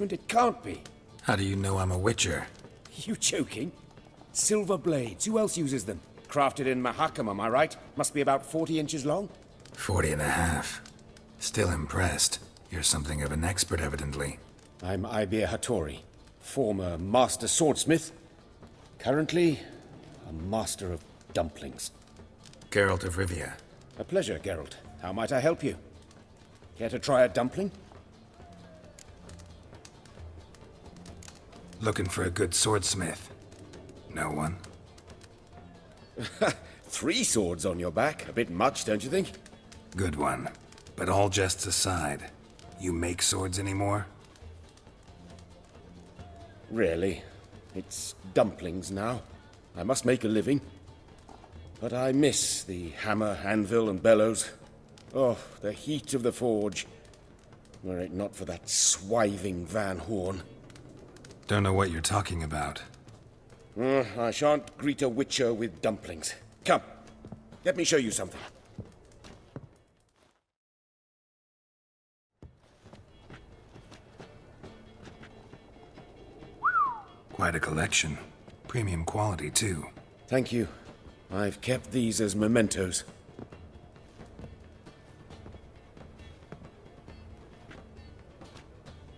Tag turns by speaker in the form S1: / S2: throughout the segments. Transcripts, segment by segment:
S1: It can't be.
S2: How do you know I'm a witcher?
S1: You joking? Silver blades. Who else uses them? Crafted in Mahakam, am I right? Must be about 40 inches long?
S2: 40 and a half. Still impressed. You're something of an expert, evidently.
S1: I'm Ibir Hattori, former master swordsmith. Currently, a master of dumplings.
S2: Geralt of Rivia.
S1: A pleasure, Geralt. How might I help you? Care to try a dumpling?
S2: Looking for a good swordsmith. No one?
S1: 3 swords on your back. A bit much, don't you think?
S2: Good one. But all jests aside, you make swords anymore?
S1: Really. It's dumplings now. I must make a living. But I miss the hammer, anvil, and bellows. Oh, the heat of the forge. Were it not for that swiving Van Horn.
S2: Don't know what you're talking about.
S1: I shan't greet a witcher with dumplings. Come, let me show you something.
S2: Quite a collection. Premium quality, too.
S1: Thank you. I've kept these as mementos.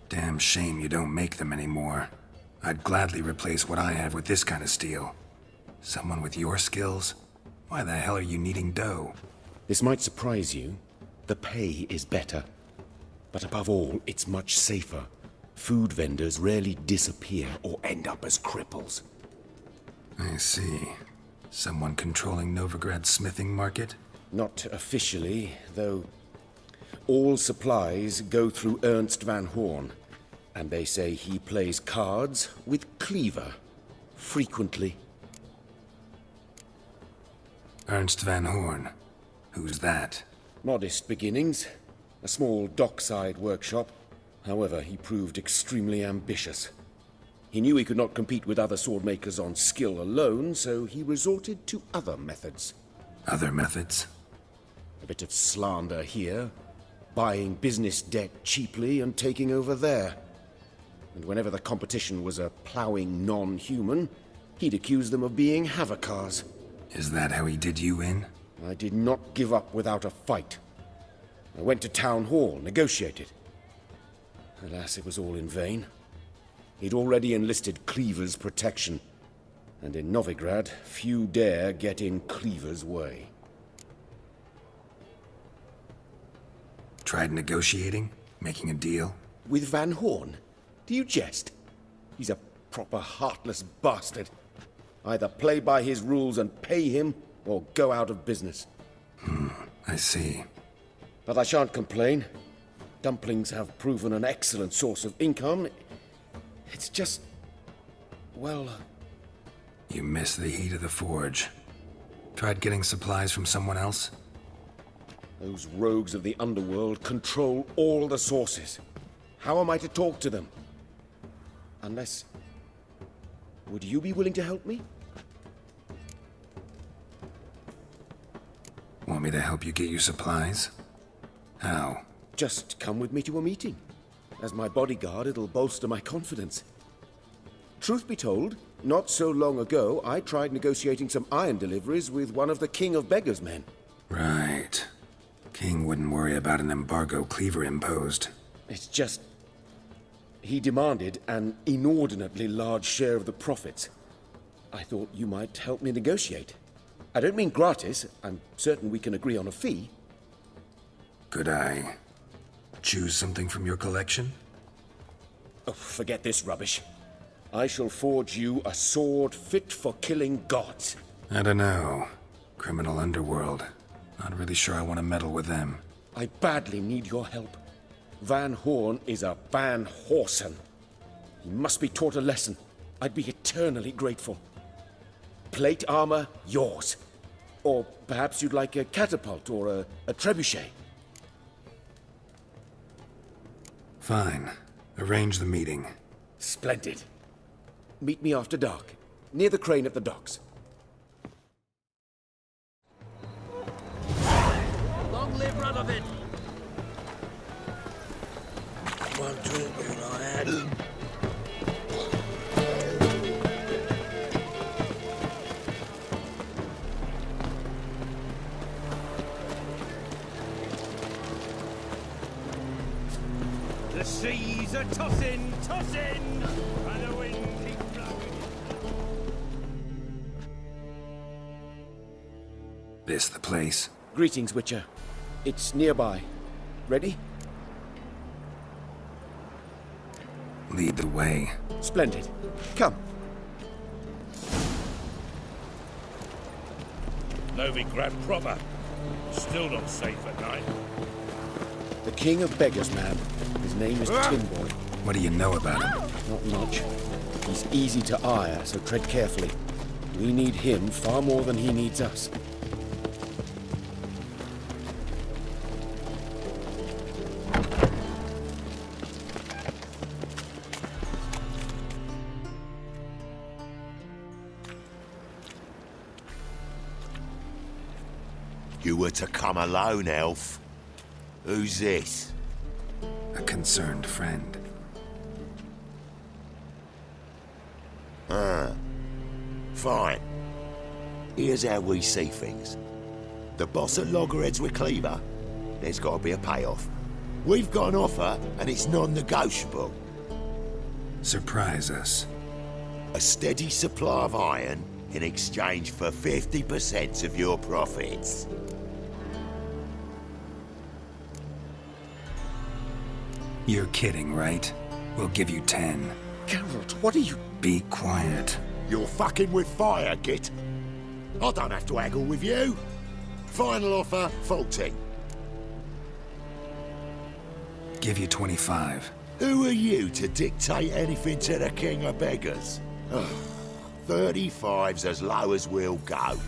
S2: Damn shame you don't make them anymore. I'd gladly replace what I have with this kind of steel. Someone with your skills? Why the hell are you needing dough?
S1: This might surprise you. The pay is better. But above all, it's much safer. Food vendors rarely disappear or end up as cripples.
S2: I see. Someone controlling Novigrad's smithing market?
S1: Not officially, though. All supplies go through Ernst Van Horn. And they say he plays cards with Cleaver. Frequently.
S2: Ernst Van Horn. Who's that?
S1: Modest beginnings. A small dockside workshop. However, he proved extremely ambitious. He knew he could not compete with other swordmakers on skill alone, so he resorted to other methods.
S2: Other methods?
S1: A bit of slander here, buying business debt cheaply and taking over there. And whenever the competition was a plowing non-human, he'd accuse them of being Havocars.
S2: Is that how he did you in?
S1: I did not give up without a fight. I went to Town Hall, negotiated. Alas, it was all in vain. He'd already enlisted Cleaver's protection, and in Novigrad, few dare get in Cleaver's way.
S2: Tried negotiating? Making a deal?
S1: With Van Horn? Do you jest? He's a proper heartless bastard. Either play by his rules and pay him, or go out of business.
S2: I see.
S1: But I shan't complain. Dumplings have proven an excellent source of income. It's just... well...
S2: You miss the heat of the forge. Tried getting supplies from someone else?
S1: Those rogues of the underworld control all the sources. How am I to talk to them? Unless... would you be willing to help me?
S2: Want me to help you get you supplies? How?
S1: Just come with me to a meeting. As my bodyguard, it'll bolster my confidence. Truth be told, not so long ago, I tried negotiating some iron deliveries with one of the King of Beggars' men.
S2: Right. King wouldn't worry about an embargo Cleaver imposed.
S1: It's just... he demanded an inordinately large share of the profits. I thought you might help me negotiate. I don't mean gratis. I'm certain we can agree on a fee.
S2: Could I choose something from your collection?
S1: Oh, forget this rubbish. I shall forge you a sword fit for killing gods.
S2: I don't know. Criminal underworld. Not really sure I want to meddle with them.
S1: I badly need your help. Van Horn is a Van Horsen. He must be taught a lesson. I'd be eternally grateful. Plate armor, yours. Or perhaps you'd like a catapult or a trebuchet.
S2: Fine. Arrange the meeting.
S1: Splendid. Meet me after dark, near the crane at the docks.
S3: Long live Radovid! One drink and I had Toss in, and the wind keeps blowing.
S2: This the place?
S1: Greetings, Witcher. It's nearby. Ready?
S2: Lead the way.
S1: Splendid. Come.
S3: Novigrad proper. Still not safe at night.
S1: The King of Beggars, man. His name is Tinboy.
S2: What do you know about him?
S1: Not much. He's easy to ire, so tread carefully. We need him far more than he needs us.
S4: You were to come alone, elf. Who's this?
S2: A concerned friend.
S4: Fine. Here's how we see things. The boss at Loggerheads with Cleaver, there's got to be a payoff. We've got an offer, and it's non-negotiable.
S2: Surprise us.
S4: A steady supply of iron in exchange for 50% of your profits.
S2: You're kidding, right? We'll give you 10.
S1: Geralt, what are you...
S2: Be quiet.
S4: You're fucking with fire, Git. I don't have to haggle with you. Final offer, 40.
S2: Give you 25.
S4: Who are you to dictate anything to the King of Beggars? Ugh, 35's as low as we'll go.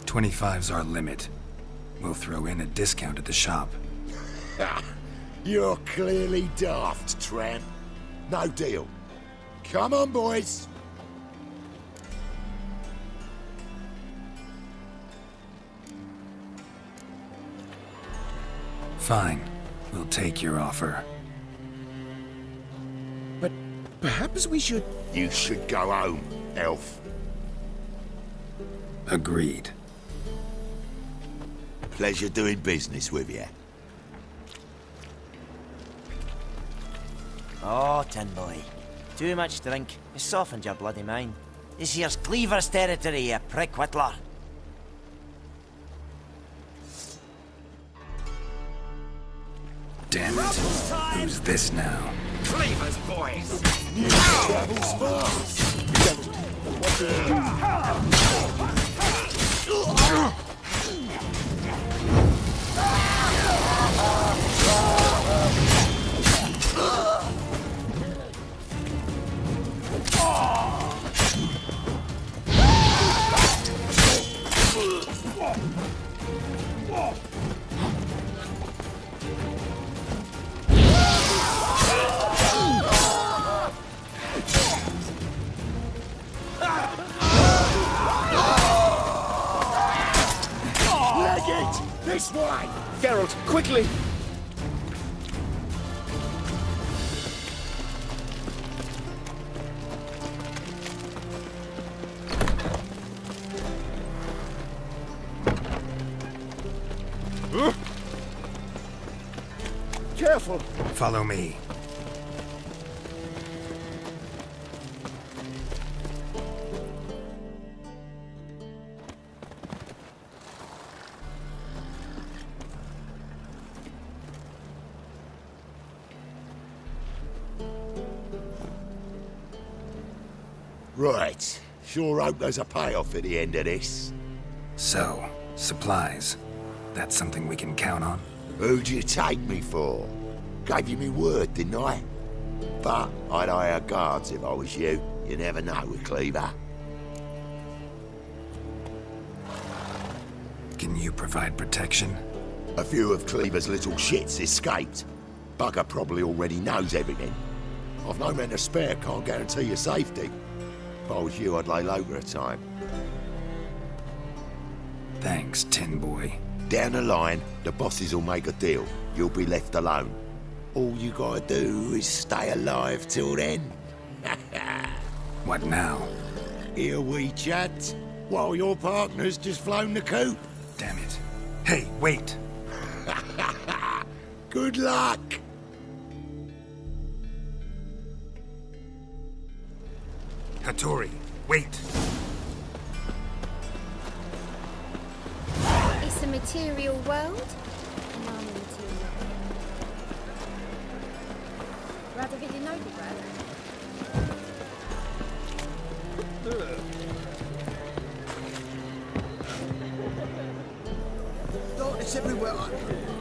S2: $25's our limit. We'll throw in a discount at the shop.
S4: You're clearly daft, tramp. No deal. Come on, boys.
S2: Fine. We'll take your offer.
S1: But perhaps we should...
S4: You should go home, elf.
S2: Agreed.
S4: Pleasure doing business with you.
S5: Oh, Tin Boy. Too much drink. You softened your bloody mind. This here's Cleaver's territory, you prick whittler.
S2: Damn it. Who's this now?
S3: Cleaver's boys!
S4: Travels fast. This way!
S1: Geralt, quickly! Careful!
S2: Follow me.
S4: Right. Sure hope there's a payoff at the end of this.
S2: So, supplies. That's something we can count on?
S4: Who'd you take me for? Gave you me word, didn't I? But I'd hire guards if I was you. You never know with Cleaver.
S2: Can you provide protection?
S4: A few of Cleaver's little shits escaped. Bugger probably already knows everything. I've no men to spare, can't guarantee your safety. If I was you, I'd lay low for a time.
S2: Thanks, Tin Boy.
S4: Down the line, the bosses will make a deal. You'll be left alone. All you gotta do is stay alive till then.
S2: What now?
S4: Here we chat, while your partner's just flown the coop.
S2: Damn it. Hey, wait!
S4: Good luck!
S2: Hattori, wait!
S6: It's a material world, and I'm a material. Rather get your noble, Brad.
S7: It's everywhere.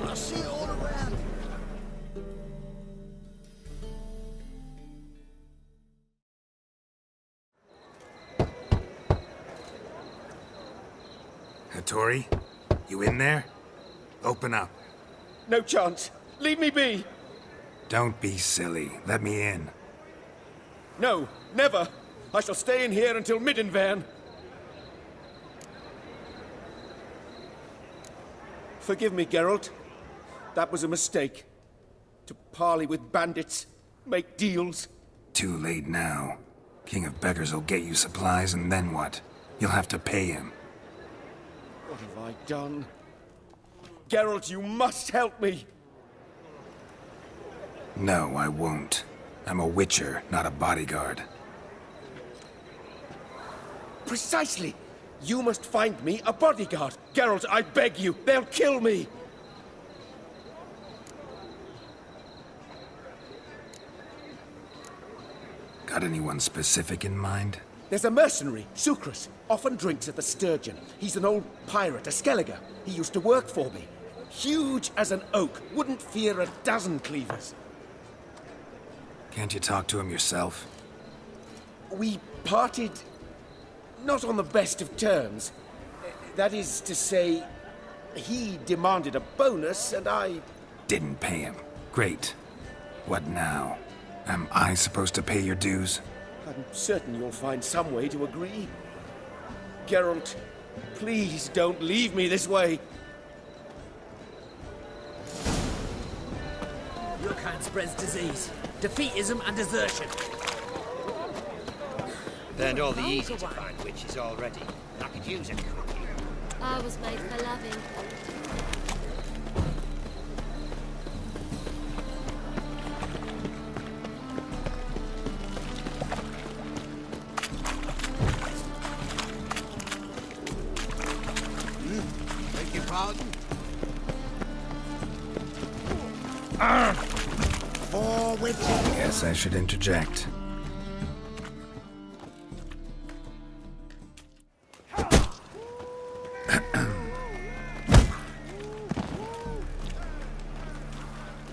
S7: I see it all around.
S2: Hattori, you in there? Open up.
S1: No chance. Leave me be.
S2: Don't be silly. Let me in.
S1: No, never. I shall stay in here until Middenvern. Forgive me, Geralt. That was a mistake. To parley with bandits, make deals.
S2: Too late now. King of Beggars will get you supplies, and then what? You'll have to pay him.
S1: What have I done? Geralt, you must help me!
S2: No, I won't. I'm a witcher, not a bodyguard.
S1: Precisely! You must find me a bodyguard. Geralt, I beg you, they'll kill me!
S2: Got anyone specific in mind?
S1: There's a mercenary, Sucrus. Often drinks at the Sturgeon. He's an old pirate, a Skelliger. He used to work for me. Huge as an oak. Wouldn't fear a dozen cleavers.
S2: Can't you talk to him yourself?
S1: We parted... not on the best of terms. That is to say, he demanded a bonus, and I...
S2: Didn't pay him. Great. What now? Am I supposed to pay your dues?
S1: I'm certain you'll find some way to agree. Geralt, please don't leave me this way.
S8: Your kind spreads disease, defeatism and desertion.
S9: Learned all the easy to find witches already. I could use a cookie.
S6: I was made for loving.
S7: Beg your pardon? Four witches.
S2: Guess I should interject.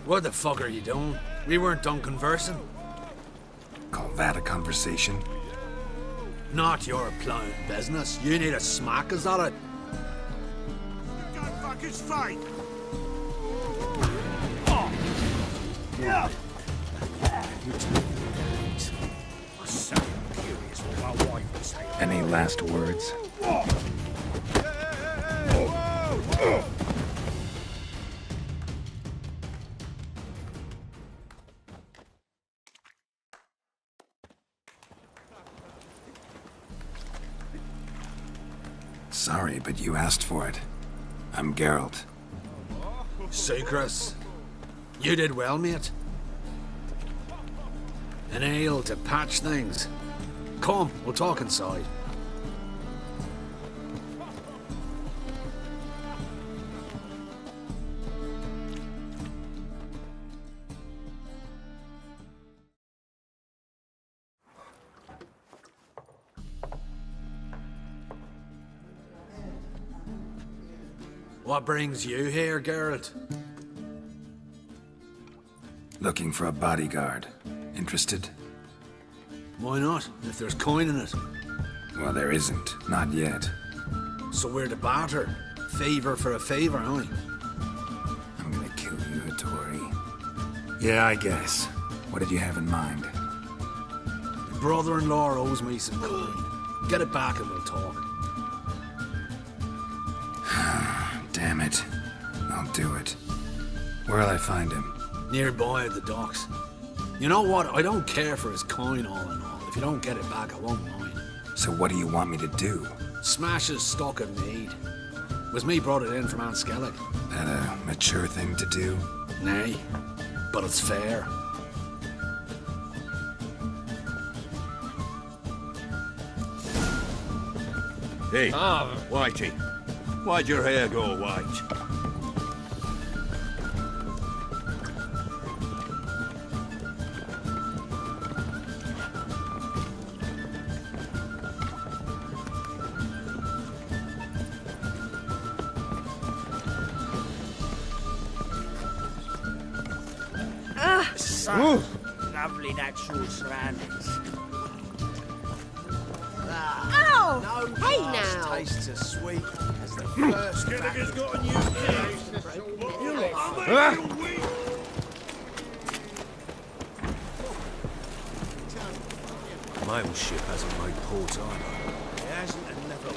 S8: What the fuck are you doing? We weren't done conversing.
S2: Call that a conversation?
S8: Not your plowing business. You need a smack, is that it?
S3: Go fuckers fight! I'm so curious what my wife would say.
S2: Any last words? Sorry, but you asked for it. I'm Geralt.
S8: Sucrus, you did well, mate. An ale to patch things. Come, we'll talk inside. What brings you here, Geralt?
S2: Looking for a bodyguard. Interested?
S8: Why not, if there's coin in it?
S2: Well, there isn't. Not yet.
S8: So we're to barter. Favor for a favor, aren't we?
S2: I'm gonna kill you, Hattori. Yeah, I guess. What did you have in mind?
S8: Your brother-in-law owes me some coin. Get it back and we'll talk.
S2: Damn it. I'll do it. Where'll I find him?
S8: Nearby at the docks. You know what? I don't care for his coin all in all. If you don't get it back, I won't mind.
S2: So what do you want me to do?
S8: Smash his stock of mead. Was me brought it in from Aunt Skellig.
S2: That a mature thing to do?
S8: Nay, but it's fair.
S3: Hey, Whitey. Why'd your hair go white?
S9: Lovely natural surroundings.
S6: Ow!
S9: No
S6: Hey
S9: glass
S6: now!
S9: tastes as sweet as the first.
S3: Gallagher's got a new taste.
S4: Mail ship hasn't made port either.
S9: It hasn't and never will.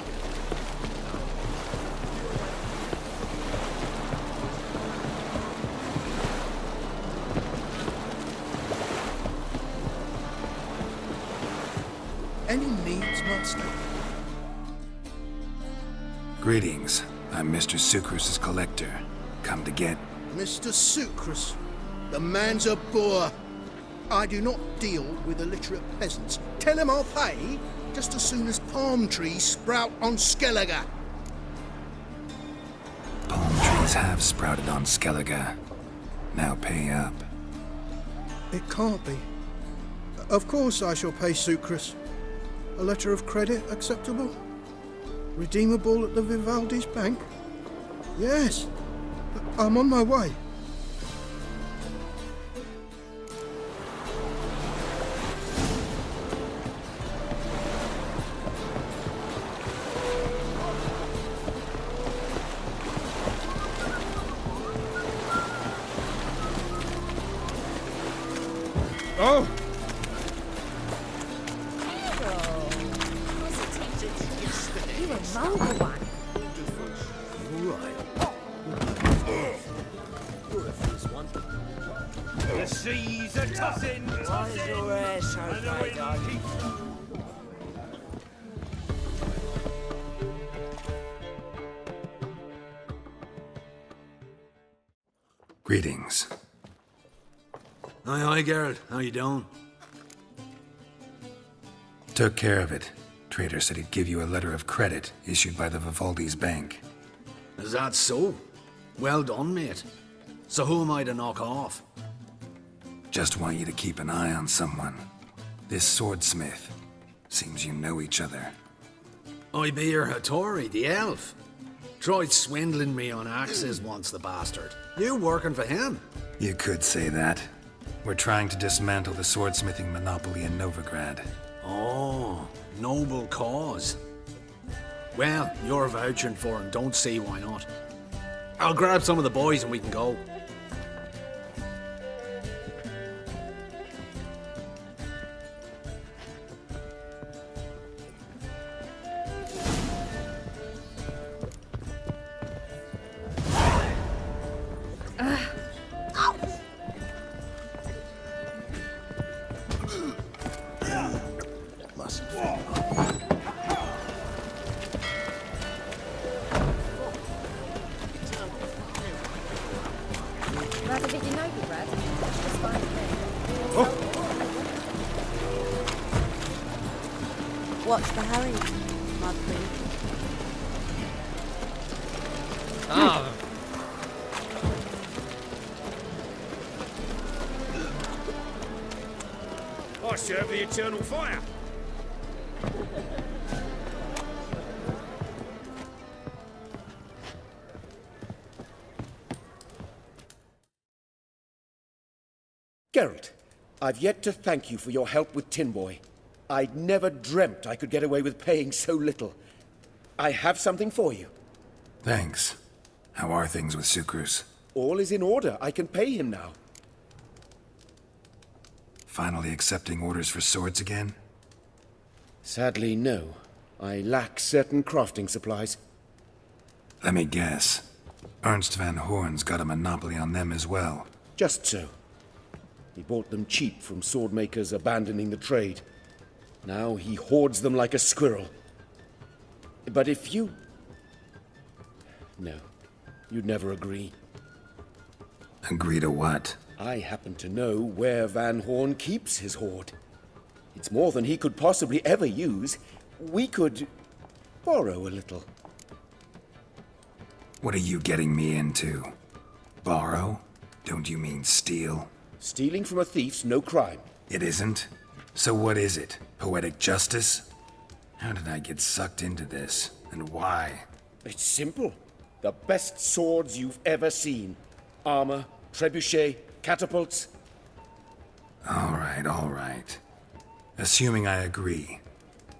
S7: Any needs, master?
S2: Greetings. I'm Mr. Sucrus's collector. Come to get...
S7: Mr. Sucrus. The man's a boor. I do not deal with illiterate peasants. Tell him I'll pay just as soon as palm trees sprout on Skellige.
S2: Palm trees have sprouted on Skellige. Now pay up.
S7: It can't be. Of course I shall pay Sucrus. A letter of credit acceptable? Redeemable at the Vivaldi's bank? Yes. I'm on my way.
S1: Oh!
S6: You a vulgar one.
S3: The seas are tossing,
S9: Why's your hair so grey, darling?
S2: Greetings.
S8: Aye, Geralt. How you doing?
S2: Took care of it. Trader said he'd give you a letter of credit issued by the Vivaldi's bank.
S8: Is that so? Well done, mate. So who am I to knock off?
S2: Just want you to keep an eye on someone. This swordsmith. Seems you know each other.
S8: I be your Hattori, the elf. Tried swindling me on axes once, the bastard. You working for him?
S2: You could say that. We're trying to dismantle the swordsmithing monopoly in Novigrad.
S8: Oh, noble cause. Well, you're vouching for him, don't see why not. I'll grab some of the boys and we can go.
S6: Rather bit your noble, Brad. That's fine with me.
S10: What's the hurry, my queen?
S3: I serve the eternal fire.
S1: Geralt, I've yet to thank you for your help with Tin Boy. I'd never dreamt I could get away with paying so little. I have something for you.
S2: Thanks. How are things with Sucrus?
S1: All is in order. I can pay him now.
S2: Finally accepting orders for swords again?
S1: Sadly, no. I lack certain crafting supplies.
S2: Let me guess. Ernst van Horn's got a monopoly on them as well.
S1: Just so. He bought them cheap from swordmakers abandoning the trade. Now he hoards them like a squirrel. But if you... No, you'd never agree.
S2: Agree to what?
S1: I happen to know where Van Horn keeps his hoard. It's more than he could possibly ever use. We could borrow a little.
S2: What are you getting me into? Borrow? Don't you mean steal?
S1: Stealing from a thief's no crime.
S2: It isn't? So what is it? Poetic justice? How did I get sucked into this? And why?
S1: It's simple. The best swords you've ever seen. Armor, trebuchet, catapults.
S2: All right. Assuming I agree,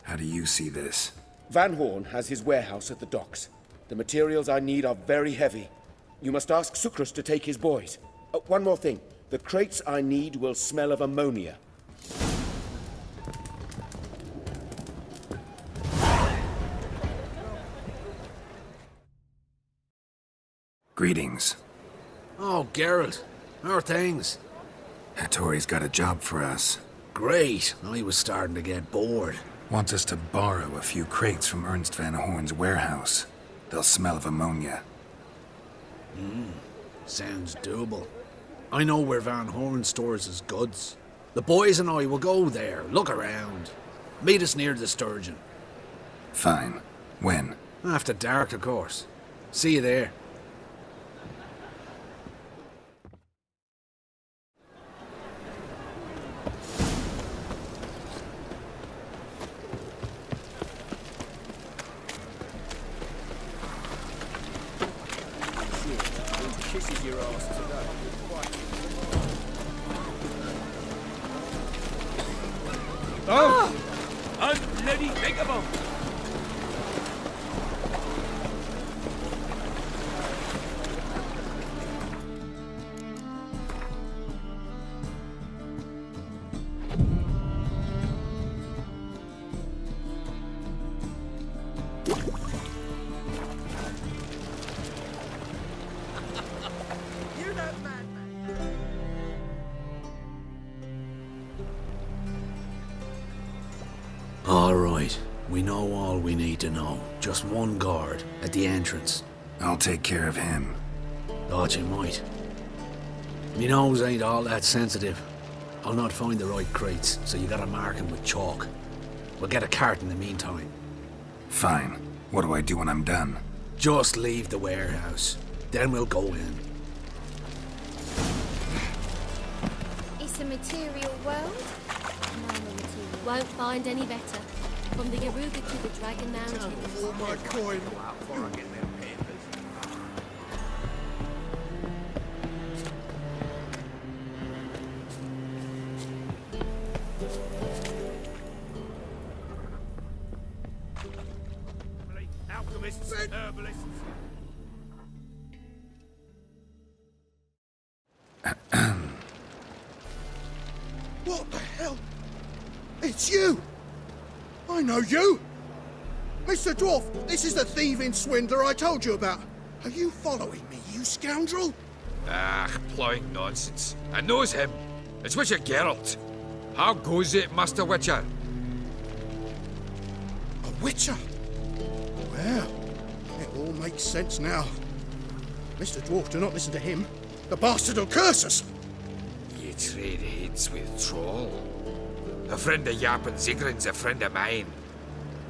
S2: how do you see this?
S1: Van Horn has his warehouse at the docks. The materials I need are very heavy. You must ask Sucrus to take his boys. One more thing. The crates I need will smell of ammonia.
S2: Greetings.
S8: Oh, Geralt. How are things?
S2: Hattori's got a job for us.
S8: Great. I was starting to get bored.
S2: Wants us to borrow a few crates from Ernst Van Horn's warehouse. They'll smell of ammonia.
S8: Sounds doable. I know where Van Horn stores his goods. The boys and I will go there, look around. Meet us near the Sturgeon.
S2: Fine. When?
S8: After dark, of course. See you there.
S3: Unbloody vagabond!
S8: All right. We know all we need to know. Just one guard at the entrance.
S2: I'll take care of him.
S8: Thought you might. Me nose ain't all that sensitive. I'll not find the right crates, so you gotta mark 'em with chalk. We'll get a cart in the meantime.
S2: Fine. What do I do when I'm done?
S8: Just leave the warehouse. Then we'll go in.
S6: It's a material world.
S10: Won't find any better. From the Yaruga to the Dragon Mountains.
S7: Oh, my coin.
S3: Alchemists, herbalists.
S7: What the hell? It's you! I know you! Mr. Dwarf, this is the thieving swindler I told you about. Are you following me, you scoundrel?
S11: Ah, ploying nonsense. I knows him. It's Witcher Geralt. How goes it, Master Witcher?
S7: A witcher? Well, it all makes sense now. Mr. Dwarf, do not listen to him. The bastard will curse us!
S11: Ye trade heads with Troll. A friend of Yap and Zigrin's a friend of mine.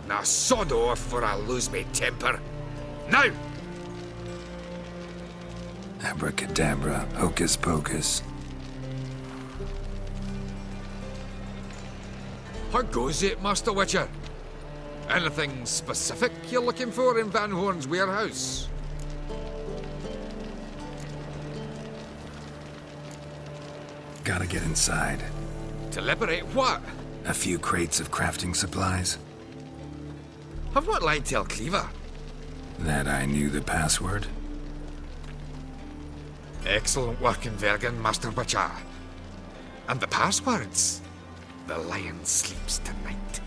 S11: Now sod off or I'll lose my temper. Now!
S2: Abracadabra, hocus pocus.
S11: How goes it, Master Witcher? Anything specific you're looking for in Van Horn's warehouse?
S2: Gotta get inside.
S11: To liberate what?
S2: A few crates of crafting supplies.
S11: Have what lied tell Cleaver?
S2: That I knew the password.
S11: Excellent work in Vergen, Master Witcher. And the passwords? The lion sleeps tonight.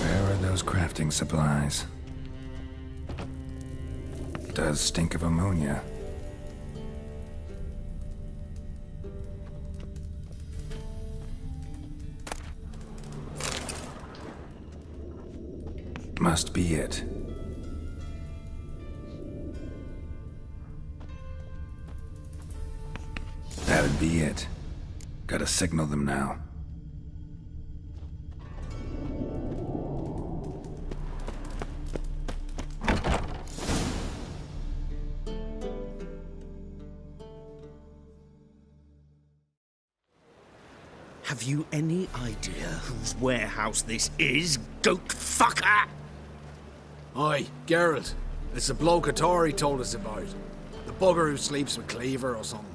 S2: Where are those crafting supplies? Does stink of ammonia. Must be it. be it. Gotta signal them now.
S12: Have you any idea whose warehouse this is, goat fucker?
S8: Aye, Geralt. It's the bloke Hattori told us about. The bugger who sleeps with Cleaver or something.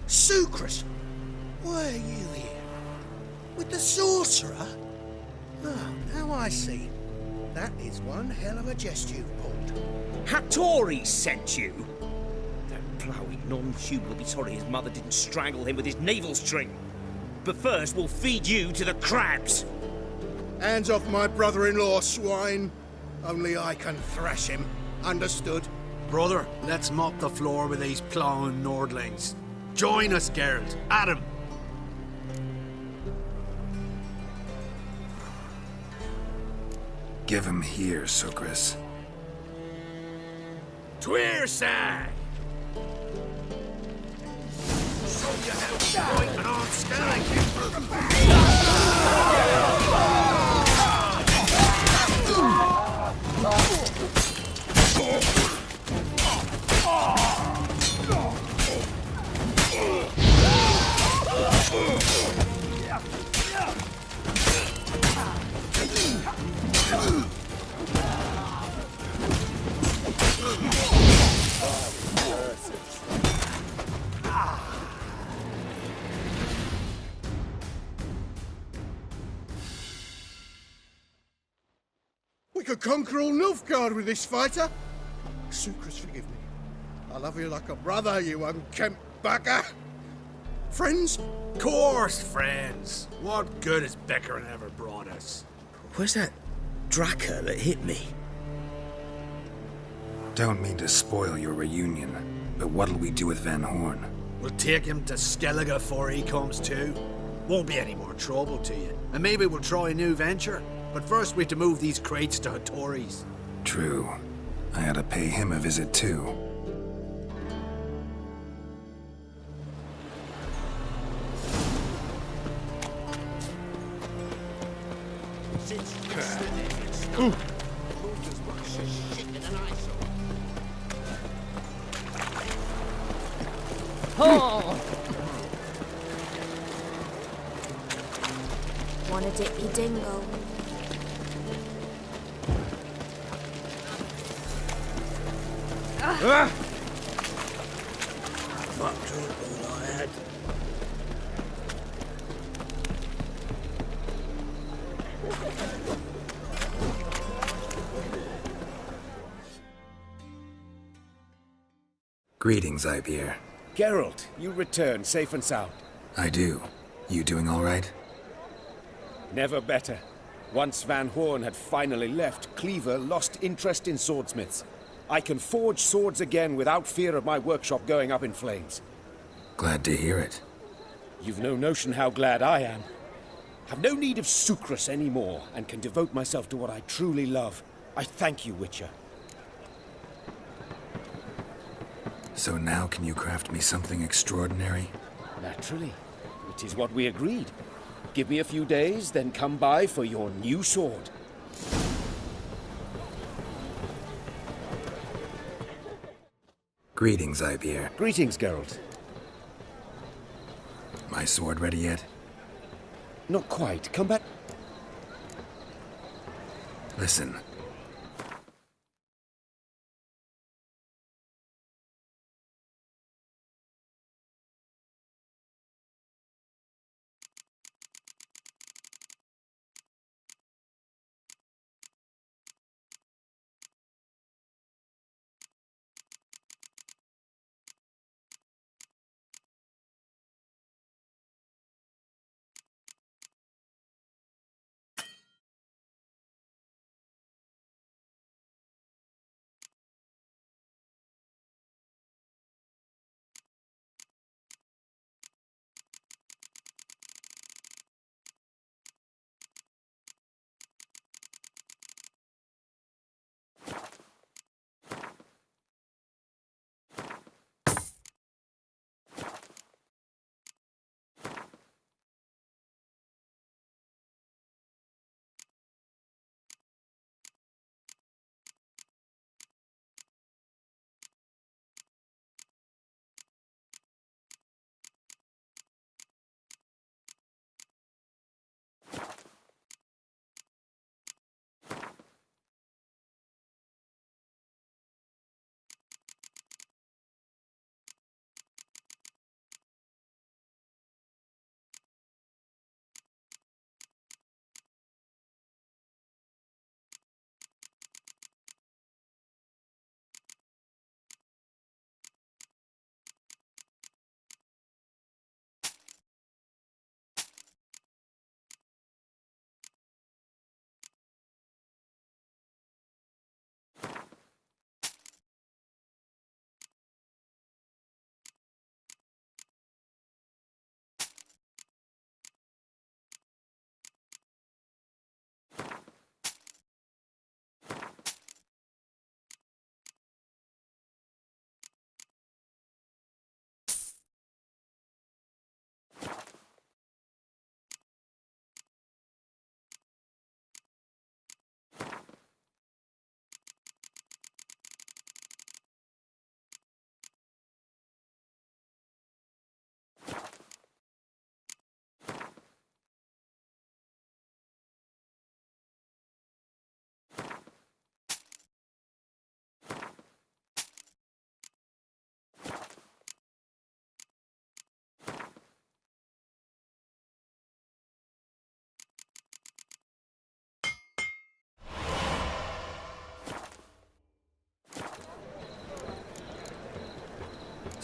S7: Sucrus! Why are you here? With the sorcerer? Oh, now I see. That is one hell of a jest you've pulled.
S12: Hattori sent you? That ploughing non-human will be sorry his mother didn't strangle him with his navel string. But first, we'll feed you to the crabs.
S7: Hands off my brother-in-law, swine. Only I can thrash him. Understood?
S8: Brother, let's mop the floor with these plowing Nordlings. Join us, Geralt. Adam.
S2: Give him here, Sucrus.
S11: Twearside! Show you how to fight an armed
S7: We could conquer all Nilfgaard with this fighter. Sucrus, forgive me. I love you like a brother, you unkempt bugger. Friends?
S8: Course, friends. What good has Beckering ever brought us?
S12: Where's that Draka that hit me?
S2: Don't mean to spoil your reunion, but what'll we do with Van Horn?
S8: We'll take him to Skellige before he comes to. Won't be any more trouble to you. And maybe we'll try a new venture. But first we have to move these crates to Hattori's.
S2: True. I had to pay him a visit too.
S6: Oh! Wanna dip your dingle?
S12: Fucked up all I had.
S2: Greetings, Ibeer.
S1: Geralt, you return safe and sound.
S2: I do. You doing all right?
S1: Never better. Once Van Horn had finally left, Cleaver lost interest in swordsmiths. I can forge swords again without fear of my workshop going up in flames.
S2: Glad to hear it.
S1: You've no notion how glad I am. Have no need of Sucrus anymore, and can devote myself to what I truly love. I thank you, Witcher.
S2: So now can you craft me something extraordinary?
S1: Naturally. It is what we agreed. Give me a few days, then come by for your new sword.
S2: Greetings, Ibeer.
S1: Greetings, Geralt.
S2: My sword ready yet?
S1: Not quite. Come back.
S2: Listen,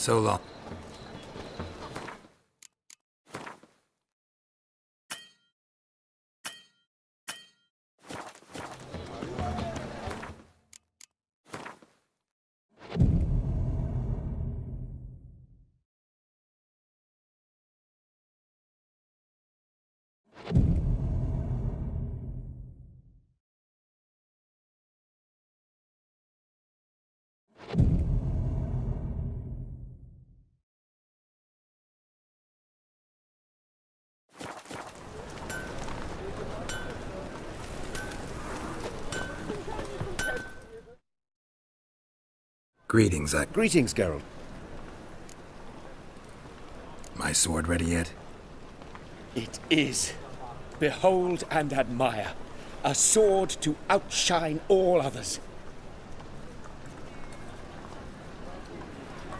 S2: So long. Greetings,
S1: Greetings, Geralt.
S2: My sword ready yet?
S1: It is. Behold and admire. A sword to outshine all others.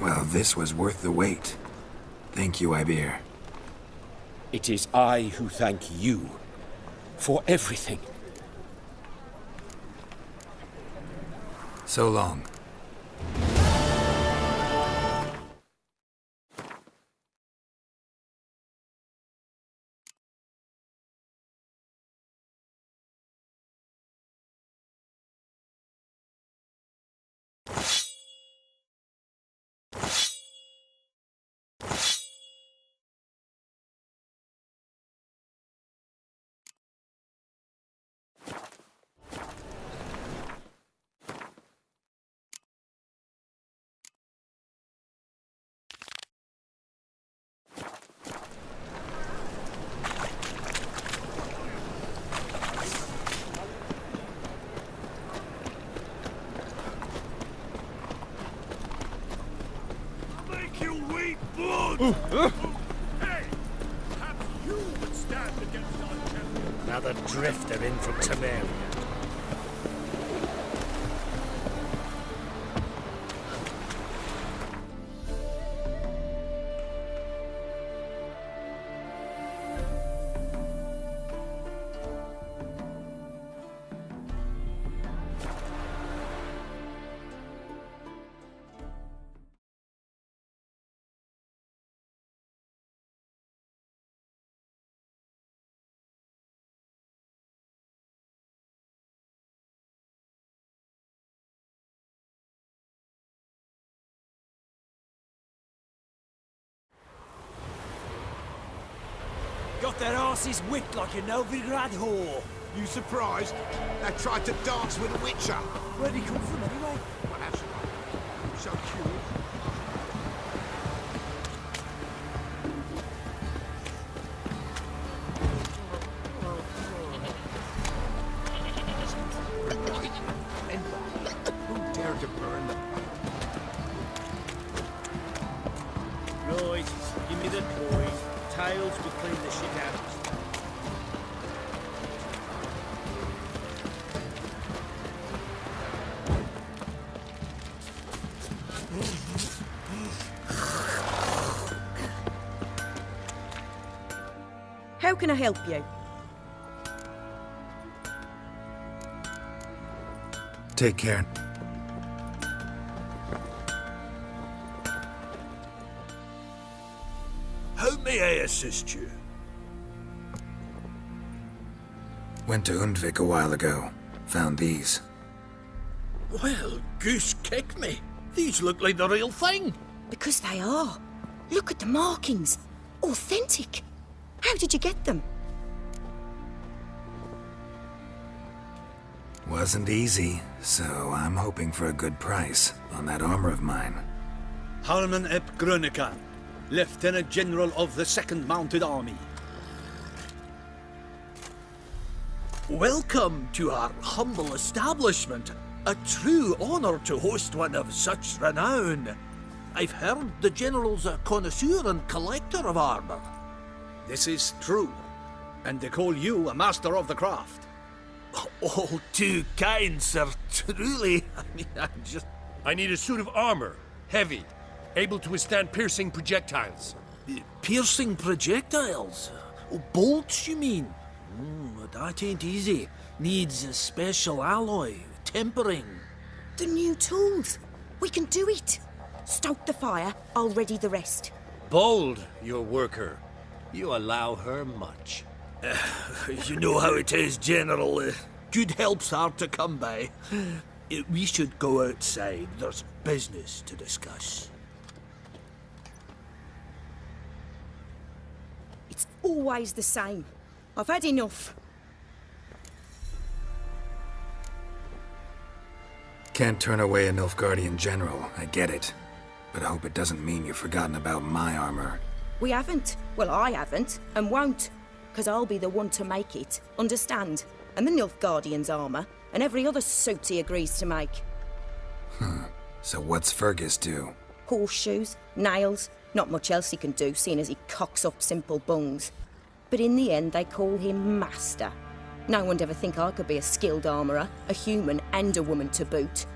S2: Well, this was worth the wait. Thank you, Iber.
S1: It is I who thank you for everything.
S2: So long.
S9: Another drifter in from Temeria.
S12: Got their asses whipped like a Novigrad whore.
S3: You surprised? They tried to dance with a witcher.
S12: Where'd he come from anyway?
S3: Well, that's right. So curious. Who dared to burn them?
S12: Right, give me the coin. Tails will clean the shit out of us.
S13: How can I help you?
S2: Take care.
S3: How may I assist you?
S2: Went to Undvik a while ago. Found these.
S8: Well, goose kick me. These look like the real thing.
S13: Because they are. Look at the markings. Authentic. How did you get them?
S2: Wasn't easy, so I'm hoping for a good price on that armor of mine.
S8: Harman ep Grönekan, Lieutenant General of the 2nd Mounted Army. Welcome to our humble establishment. A true honor to host one of such renown. I've heard the General's a connoisseur and collector of armor. This is true, and they call you a master of the craft. All too kind, sir. Truly,
S14: I need a suit of armor, heavy, able to withstand piercing projectiles.
S8: Piercing projectiles? Oh, bolts, you mean? That ain't easy. Needs a special alloy, tempering.
S13: The new tools. We can do it. Stoke the fire, I'll ready the rest.
S14: Bold, your worker. You allow her much.
S8: You know how it is, General. Good help's hard to come by. We should go outside. There's business to discuss.
S13: It's always the same. I've had enough.
S2: Can't turn away a Nilfgaardian general, I get it. But I hope it doesn't mean you've forgotten about my armor.
S13: We haven't. Well, I haven't, and won't. Because I'll be the one to make it, understand? And the Nilfgaardian's armor, and every other suit he agrees to make.
S2: So what's Fergus do?
S13: Horseshoes, nails, not much else he can do, seeing as he cocks up simple bungs. But in the end, they call him Master. No one'd ever think I could be a skilled armourer, a human and a woman to boot.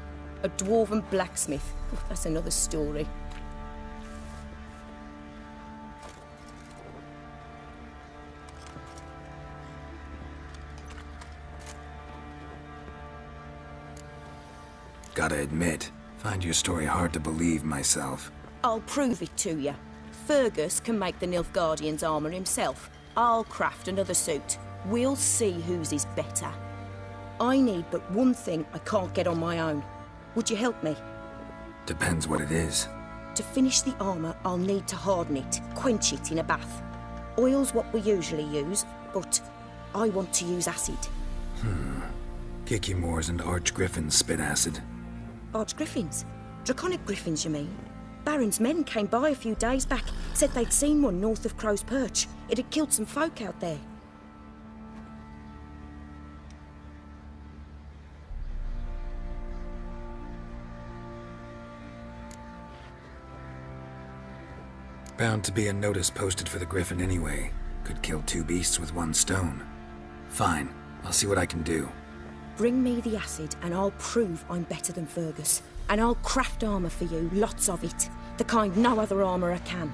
S13: A dwarven blacksmith. Oh, that's another story.
S2: Gotta admit, find your story hard to believe myself.
S13: I'll prove it to you. Fergus can make the Nilfgaardian's armour himself. I'll craft another suit. We'll see whose is better. I need but one thing I can't get on my own. Would you help me?
S2: Depends what it is.
S13: To finish the armour, I'll need to harden it, quench it in a bath. Oil's what we usually use, but I want to use acid.
S2: Kikimoors and Archgriffins spit acid.
S13: Archgriffins? Draconic griffins, you mean? Baron's men came by a few days back, said they'd seen one north of Crow's Perch. It had killed some folk out there.
S2: Bound to be a notice posted for the Griffin anyway. Could kill two beasts with one stone. Fine, I'll see what I can do.
S13: Bring me the acid and I'll prove I'm better than Fergus. And I'll craft armour for you, lots of it. The kind no other armourer can.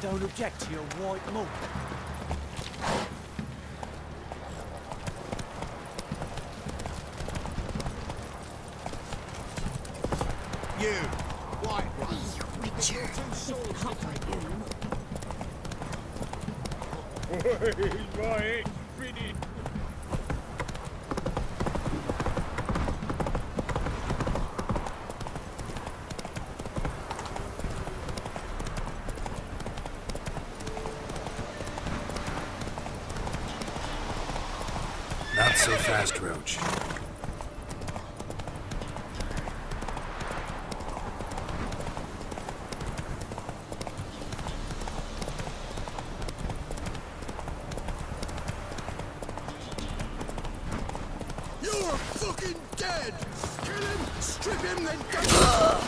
S5: Don't object to your white malt.
S4: You, white one.
S13: Richard,
S3: Right, pretty.
S2: Not so fast, Roach.
S4: You're fucking dead! Kill him, strip him, then go!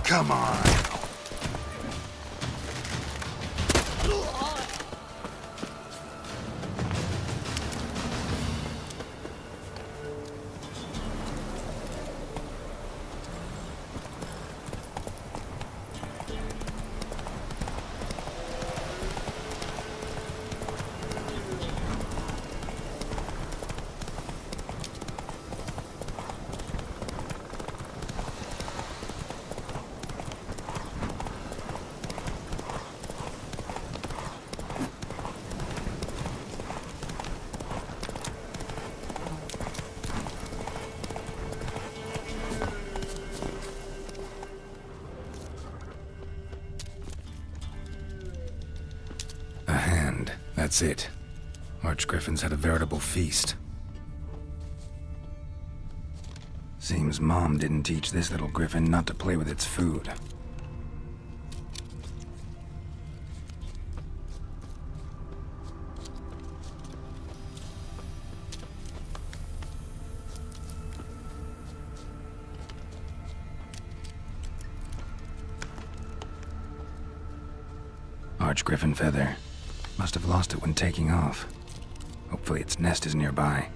S2: Come on. A hand, that's it. Archgriffins had a veritable feast. Seems Mom didn't teach this little griffin not to play with its food. large griffin feather. Must have lost it when taking off. Hopefully its nest is nearby.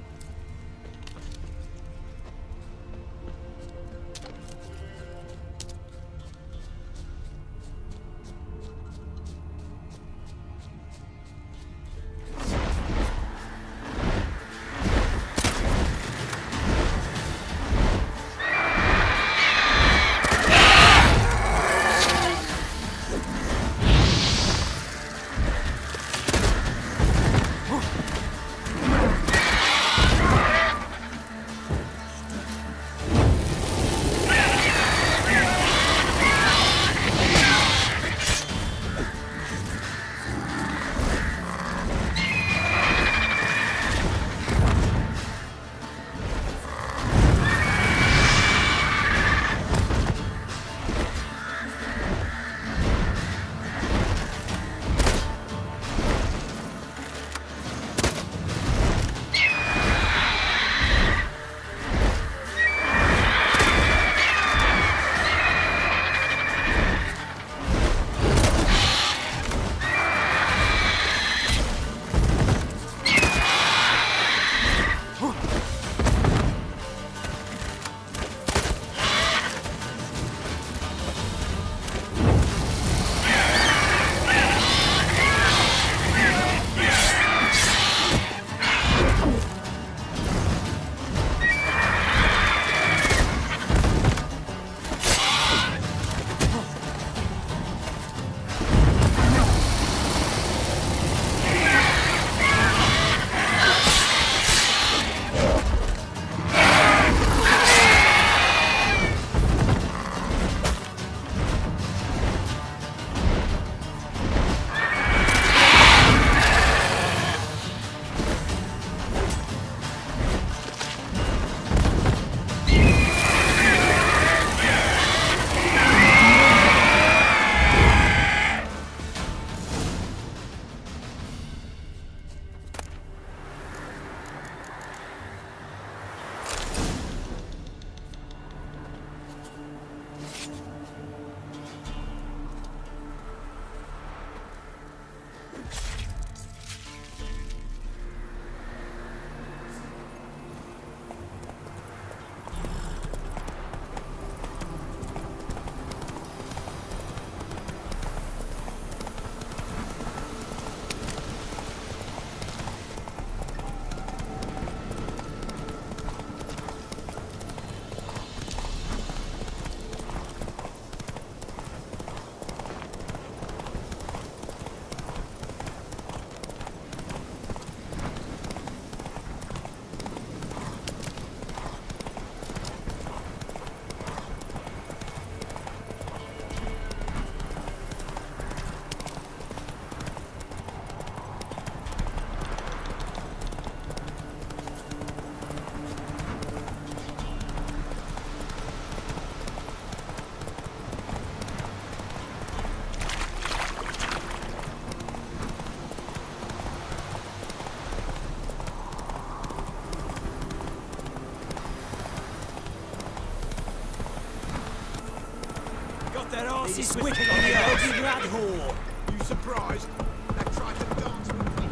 S12: This is wicked on the ugly rat whore.
S3: You surprised? They tried to dance with me.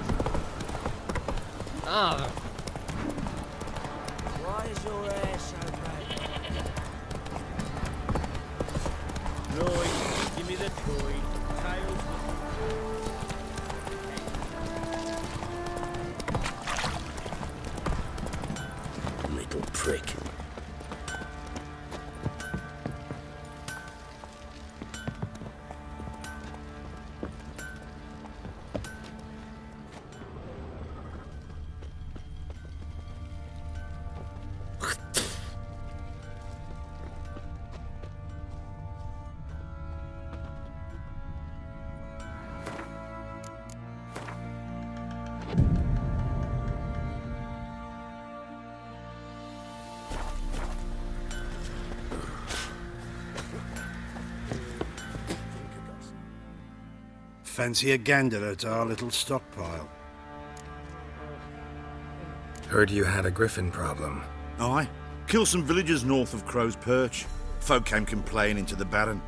S12: Ah. Why is your hair so red? Right, give me the coin. Tails.
S1: Little prick.
S15: Fancy a gander at our little stockpile.
S2: Heard you had a griffin problem.
S16: Aye. Killed some villagers north of Crow's Perch. Folk came complaining to the Baron.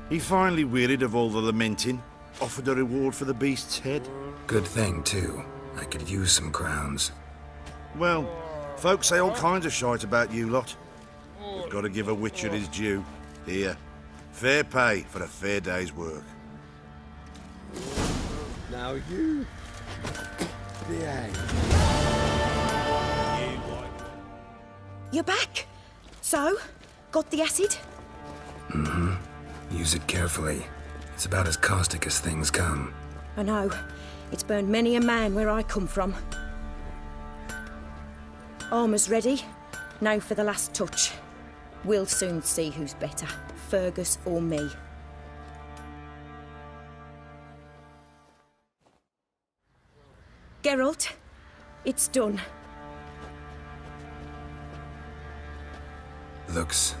S16: He finally wearied of all the lamenting Offered a reward for the beast's head.
S2: Good thing, too. I could use some crowns.
S16: Well, folks say all kinds of shite about you lot. We've got to give a witcher his due. Here, fair pay for a fair day's work.
S3: Now you... behave.
S13: You're back? So, got the acid?
S2: Mm-hmm. Use it carefully. It's about as caustic as things come.
S13: I know. It's burned many a man where I come from. Armour's ready. Now for the last touch. We'll soon see who's better, Fergus or me. Geralt, it's done.
S2: Looks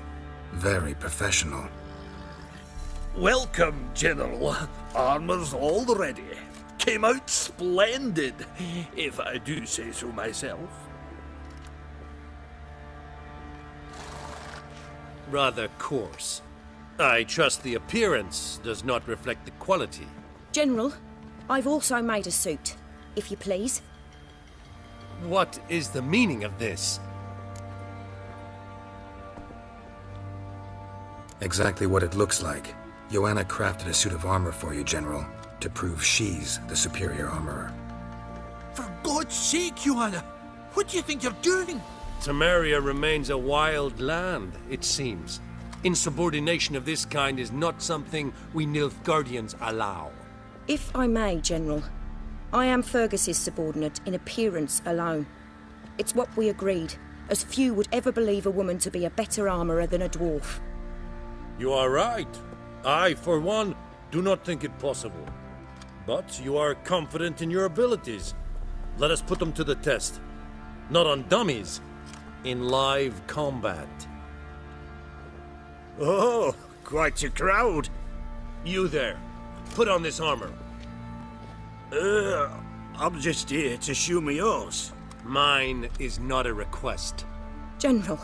S2: very professional.
S8: Welcome, General. Armour's all ready. Came out splendid, if I do say so myself.
S14: Rather coarse. I trust the appearance does not reflect the quality.
S13: General, I've also made a suit, if you please.
S14: What is the meaning of this?
S2: Exactly what it looks like. Joanna crafted a suit of armor for you, General, to prove she's the superior armorer.
S8: For God's sake, Joanna! What do you think you're doing?
S14: Temeria remains a wild land, it seems. Insubordination of this kind is not something we Nilfgaardians allow.
S13: If I may, General, I am Fergus's subordinate in appearance alone. It's what we agreed, as few would ever believe a woman to be a better armourer than a dwarf.
S14: You are right. I, for one, do not think it possible. But you are confident in your abilities. Let us put them to the test. Not on dummies, in live combat.
S12: Oh, quite a crowd.
S14: You there, put on this armor.
S12: I'm just here to show me yours.
S14: Mine is not a request.
S13: General,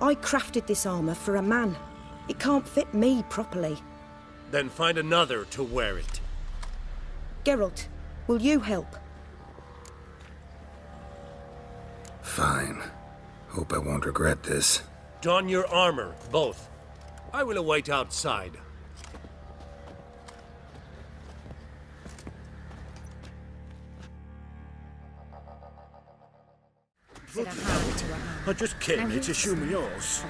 S13: I crafted this armour for a man. It can't fit me properly.
S14: Then find another to wear it.
S13: Geralt, will you help?
S2: Fine. Hope I won't regret this.
S14: Don your armor, both. I will await outside.
S12: I just came here to show me yours.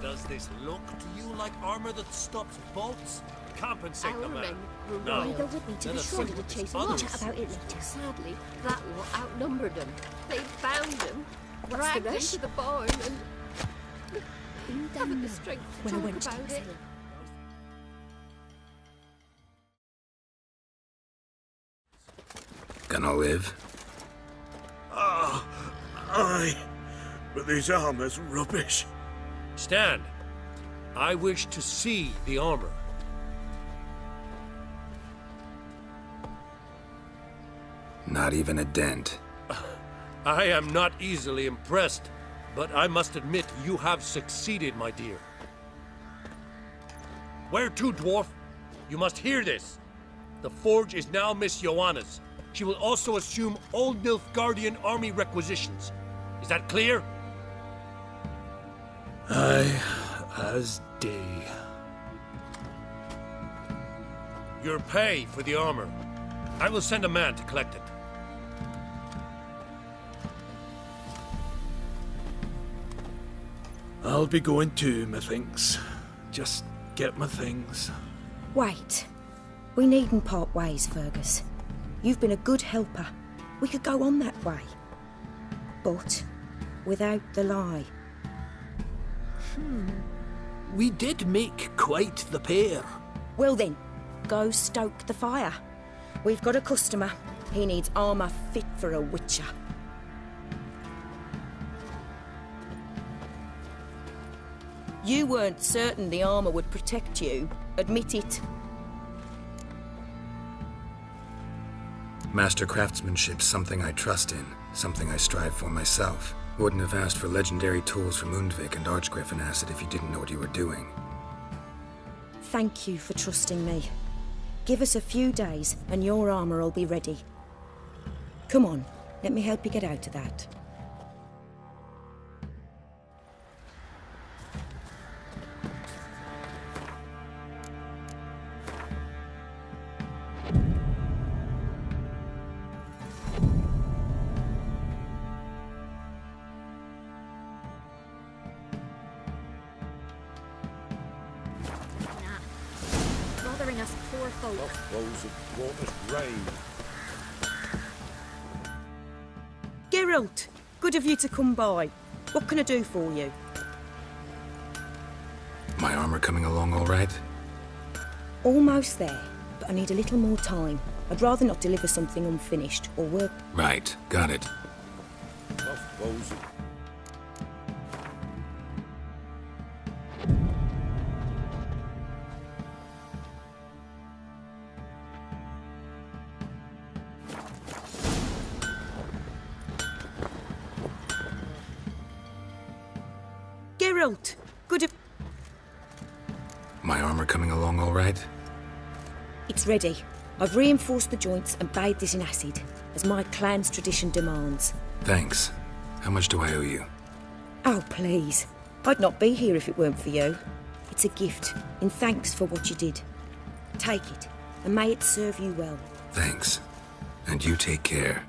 S14: Does this look to you like armor that stops bolts? Compensate the man.
S10: No. Go with me to the shore to chase them. We'll chat about it later. Sadly, that lot outnumbered them. They found them, dragged them to the barn, and haven't the strength to talk about it.
S2: Gonna live?
S12: Aye. But this armor's rubbish.
S14: Stand. I wish to see the armor.
S2: Not even a dent.
S14: I am not easily impressed, but I must admit you have succeeded, my dear. Where to, dwarf? You must hear this. The forge is now Miss Joanna's. She will also assume all Nilfgaardian army requisitions. Is that clear?
S8: Aye, as day.
S14: Your pay for the armor. I will send a man to collect it.
S8: I'll be going too, methinks. Just get my things.
S13: Wait. We needn't part ways, Fergus. You've been a good helper. We could go on that way. But without the lie.
S8: We did make quite the pair.
S13: Well then, go stoke the fire. We've got a customer. He needs armour fit for a witcher. You weren't certain the armour would protect you. Admit it.
S2: Master craftsmanship's something I trust in, something I strive for myself. Wouldn't have asked for legendary tools from Undvik and Archgriffin Acid if you didn't know what you were doing.
S13: Thank you for trusting me. Give us a few days and your armour will be ready. Come on, let me help you get out of that.
S10: Bothering us poor folk.
S14: Those of brought us rain.
S13: Geralt, good of you to come by. What can I do for you?
S2: My armor coming along all right?
S13: Almost there, but I need a little more time. I'd rather not deliver something unfinished or work.
S2: Right, got it.
S13: Geralt, good of...
S2: My armor coming along all right?
S13: It's ready. I've reinforced the joints and bathed it in acid, as my clan's tradition demands.
S2: Thanks. How much do I owe you?
S13: Oh, please. I'd not be here if it weren't for you. It's a gift, in thanks for what you did. Take it, and may it serve you well.
S2: Thanks. And you take care.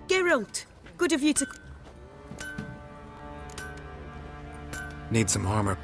S13: Geralt, good of you to...
S2: Need some armor.